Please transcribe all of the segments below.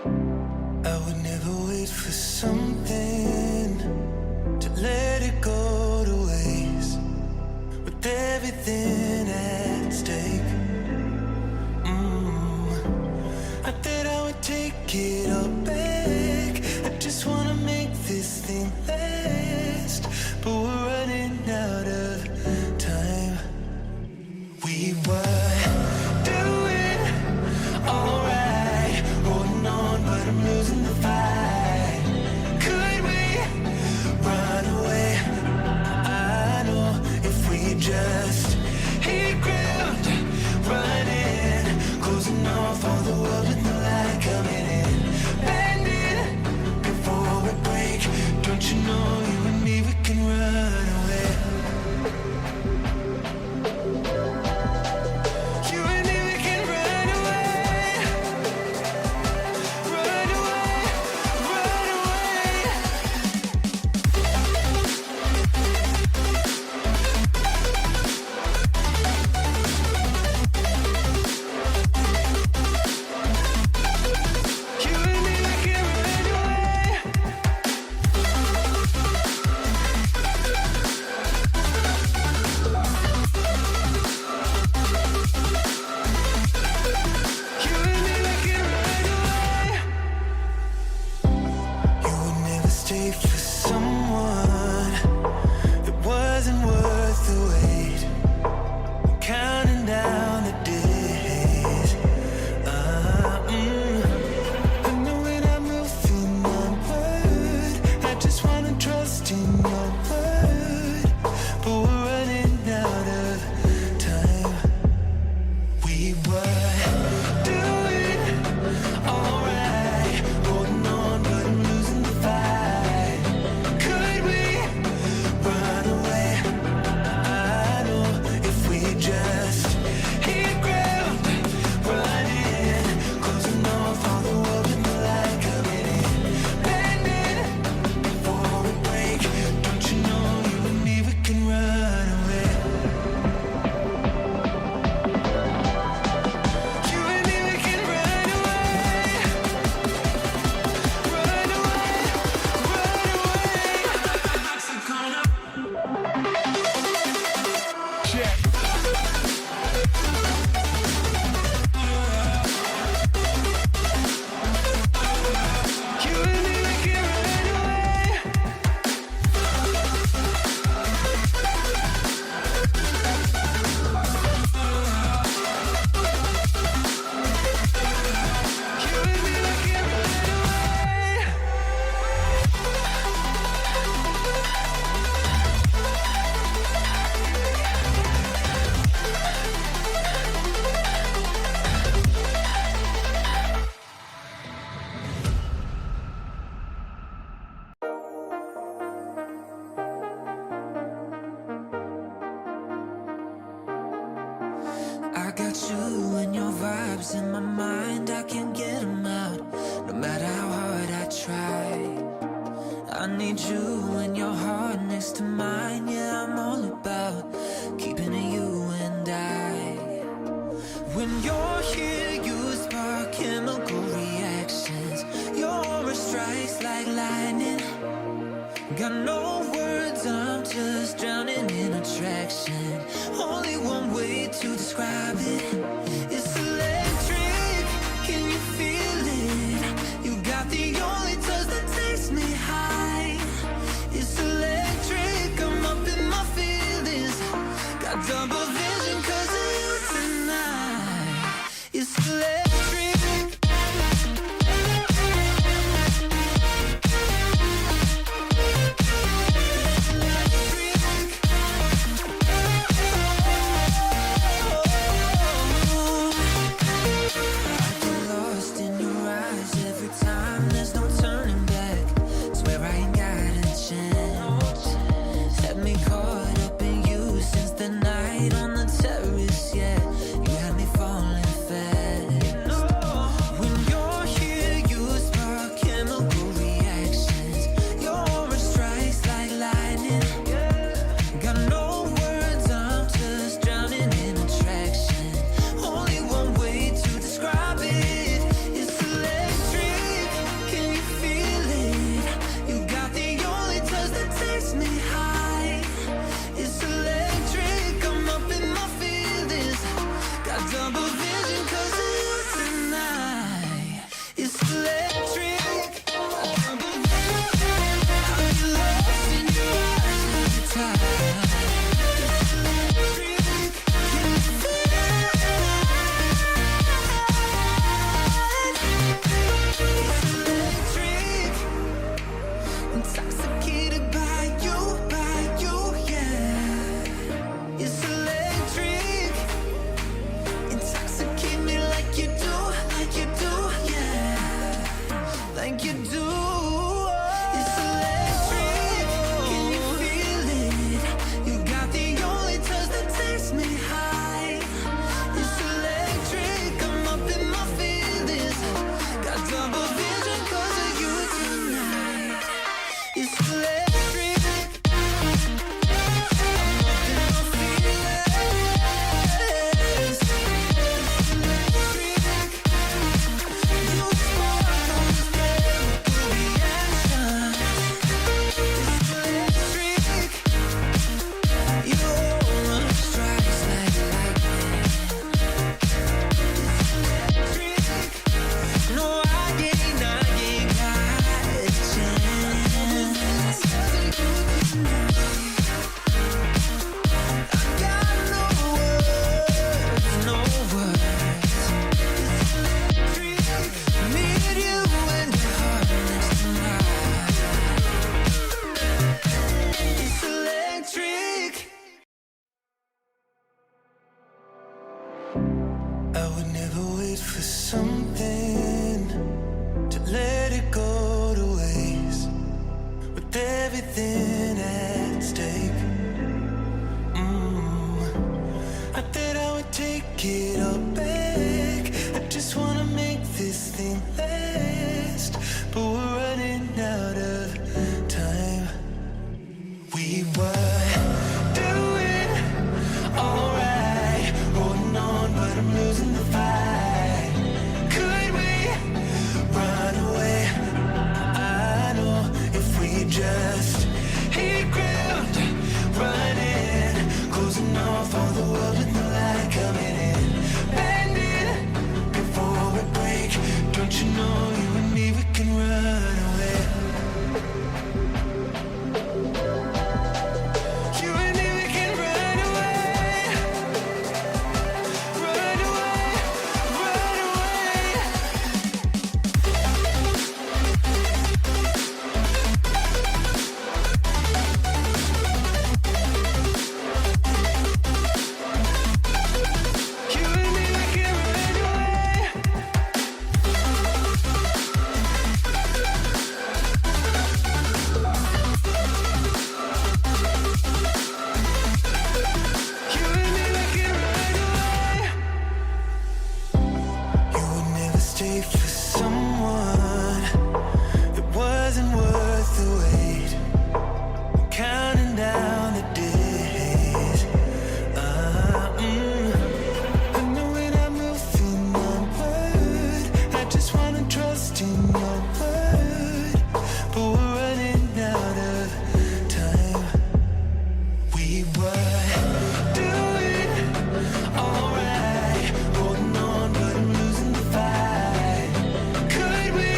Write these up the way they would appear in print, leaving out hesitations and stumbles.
I would never wait for something to let it go to waste, with everything at stake. I thought I would take it all back. I just wanna make this thing last, but we're running out of time. We were doing alright, holding on, but I'm losing the fight. Could we run away? I know if we just hit ground, running, closing off all the world with no light coming in, bending before we break. Don't you know you and me, we can run away. You and me, we can run away. Run away, run away. You and me, we can run away. You and me, we can run away. You would never stay for someone that wasn't worth the wait. Counting down the days. I know when I'm moving onward, I just wanna trust in your word, but we're running out of time. We were doing alright, holding on, but I'm losing the fight. Could we run away? I know if we just hit ground, running, closing off all the world with no light coming in, bending before we break. Don't you know you and me, we can run away. You and me, we can run away. Run away, run away. Check. You and me, we can run away. You and me, we can run away. I got you and your vibes in my mind, I can't get them out, no matter how hard I try. I need you and your heart next to mine, yeah, I'm all about keeping it you and I. When you're here, you spark chemical reactions, your aura strikes like lightning. Got no words, I'm just drowning in attraction. Only one way to describe it. It's electric, can you feel it? You got the only touch that takes me high. It's electric, I'm up in my feelings. Got double vision 'cause of you tonight. It's electric. On the terrace, yeah, you had me falling fast. something to let it go to waste with everything at stake. I thought I would take it all back. I just wanna make this thing last, but we're running out of time. We were doing alright, holding on, but I'm losing the fight. Could we run away? I know if we just hit ground, running, closing off all the world with no light coming in, bending before we break. Don't you know you and me, we can run away. You and me, we can run away. Run away, run away. You and me, we can run away. You and me, we can run away. You would never stay for someone that wasn't worth the wait. Counting down the days. I know when I'm moving onward, I just wanna trust in your word, but we're running out of time. We were doing alright, holding on, but I'm losing the fight. Could we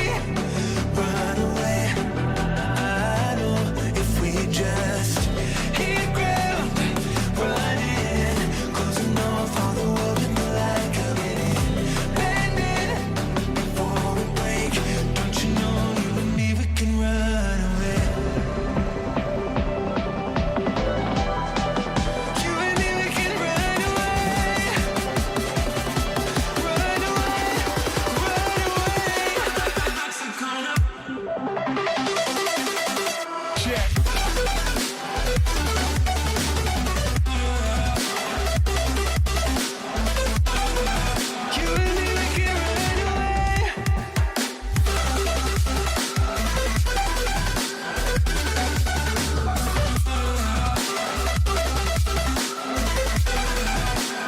run away? I know if we just hit ground, running, closing off all the world with no light coming in, bending before we break. Don't you know you and me, we can run away. You and me, we can run away. Run away, run away. Check. You and me, we can run away.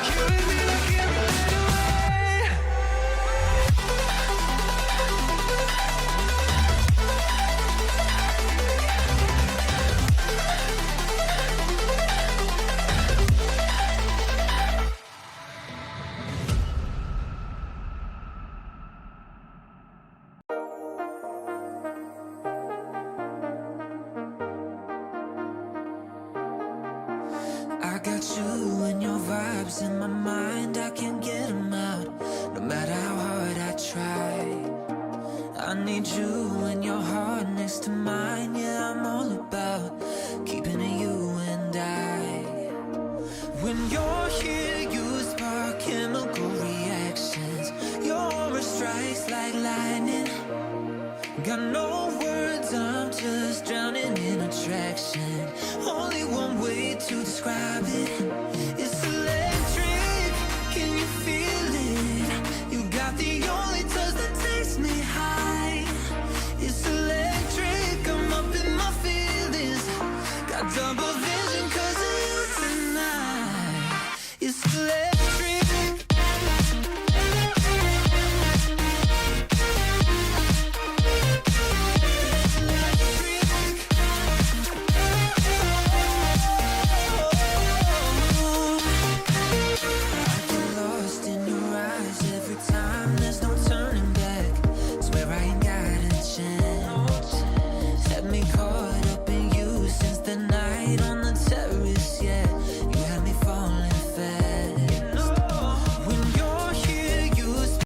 You and me, we can run away. I got you and your vibes in my mind, I can't get them out, no matter how hard I try. I need you and your heart next to mine, yeah, I'm all about keeping it you and I. When you're here, you spark chemical reactions, your aura strikes like lightning. Got no words, I'm just drowning in attraction. Only one way to describe it.